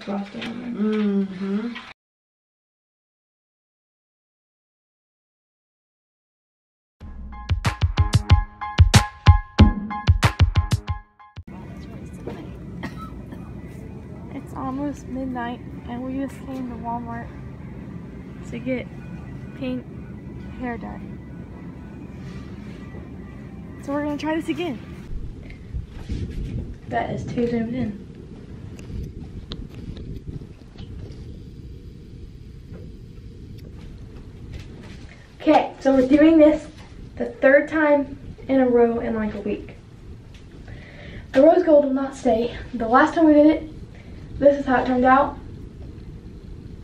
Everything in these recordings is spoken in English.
frosting on there. Mm-hmm. It's almost midnight and we just came to Walmart to get pink hair dye. So we're gonna try this again. That is too zoomed in. Okay, so we're doing this the third time in a row in like a week. The rose gold will not stay. The last time we did it, this is how it turned out.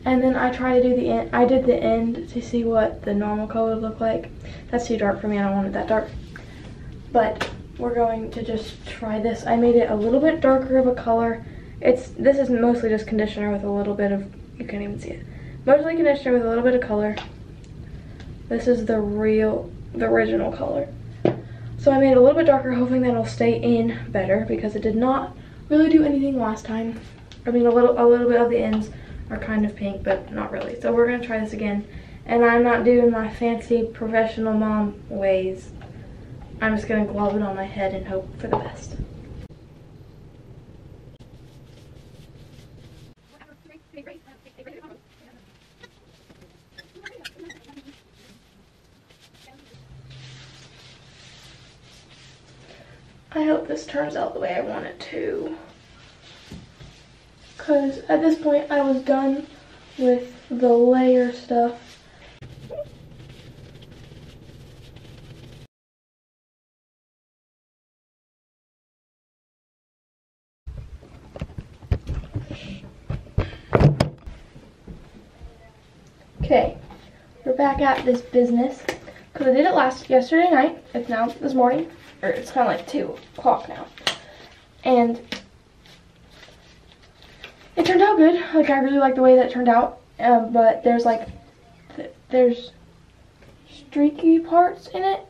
And then I tried to do the end. I did the end to see what the normal color would look like. That's too dark for me. I don't want it that dark. But we're going to just try this. I made it a little bit darker of a color. This is mostly just conditioner with a little bit of, you can't even see it. Mostly conditioner with a little bit of color. This is the original color. So I made it a little bit darker, hoping that it'll stay in better because it did not really do anything last time. I mean, a little bit of the ends are kind of pink, but not really. So we're gonna try this again. And I'm not doing my fancy professional mom ways. I'm just gonna glove it on my head and hope for the best. I hope this turns out the way I want it to. Because at this point I was done with the layer stuff. Okay, we're back at this business. Because I did it yesterday night. It's now this morning. Or it's kind of like 2 o'clock now. And it turned out good. Like, I really like the way that it turned out. But there's like, there's streaky parts in it.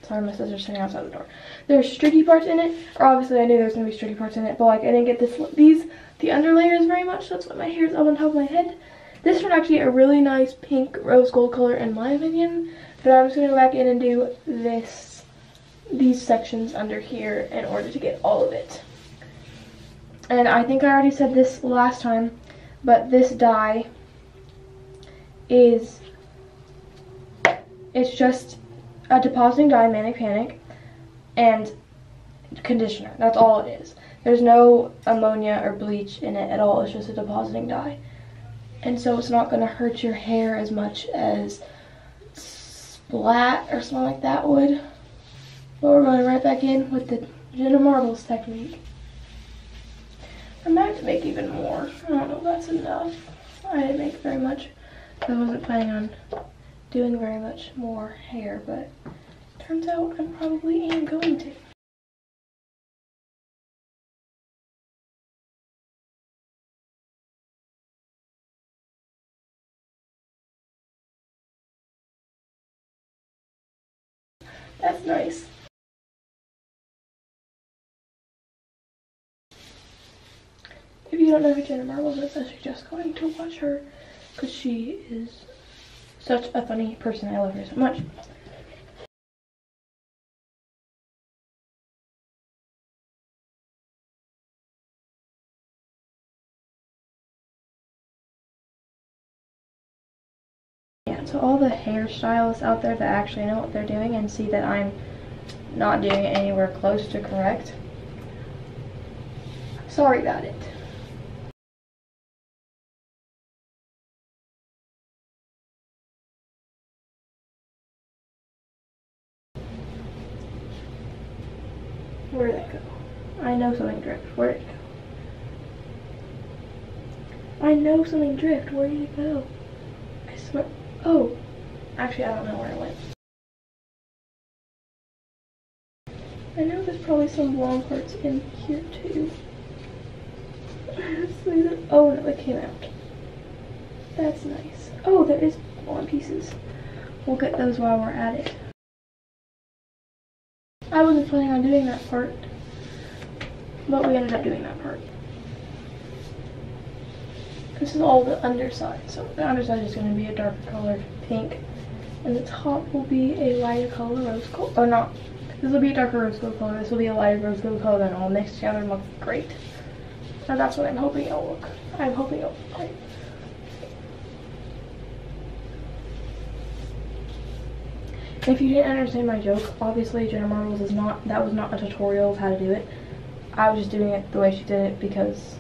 Sorry, my sister's sitting outside the door. There's streaky parts in it. Or obviously I knew there was going to be streaky parts in it. But like, I didn't get the under layers very much. So that's why my hair is up on top of my head. This one actually a really nice pink rose gold color in my opinion. But I'm just going to go back in and do these sections under here in order to get all of it. And I think I already said this last time, but this dye it's just a depositing dye, Manic Panic, and conditioner. That's all it is. There's no ammonia or bleach in it at all. It's just a depositing dye. And so it's not going to hurt your hair as much as Splat or something like that would. But we're going right back in with the Jenna Marbles technique. I might have to make even more. I don't know if that's enough. I didn't make very much. I wasn't planning on doing very much more hair, but turns out I probably am going to. That's nice. If you don't know who Jenna Marbles is, I suggest going to watch her because she is such a funny person. I love her so much. Yeah, so all the hairstylists out there that actually know what they're doing and see that I'm not doing it anywhere close to correct, sorry about it. Where did that go? I know something drift. Where did it go? I know something drift. Where did it go? I swear. Oh. Actually, I don't know where it went. I know there's probably some blonde parts in here too. Oh no, it came out. That's nice. Oh, there is blonde pieces. We'll get those while we're at it. I wasn't planning on doing that part, but we ended up doing that part. This is all the underside. So the underside is going to be a darker colored pink. And the top will be a lighter color rose gold. Or not. This will be a darker rose gold color. This will be a lighter rose gold color. Then all mixed together and look great. So that's what I'm hoping it'll look. I'm hoping it'll look great. If you didn't understand my joke, obviously Jenna Marbles is not, that was not a tutorial of how to do it. I was just doing it the way she did it because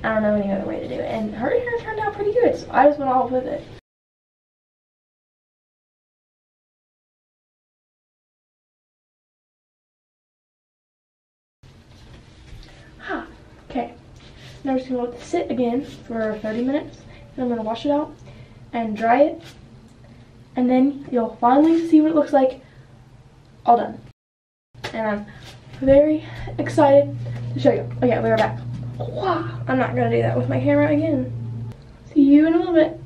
I don't know any other way to do it. And her hair turned out pretty good, so I just went off with it. Okay, now we're just gonna let this sit again for 30 minutes. Then I'm gonna wash it out and dry it. And then you'll finally see what it looks like all done. And I'm very excited to show you. Okay, we're back. Wow, I'm not gonna do that with my camera again. See you in a little bit.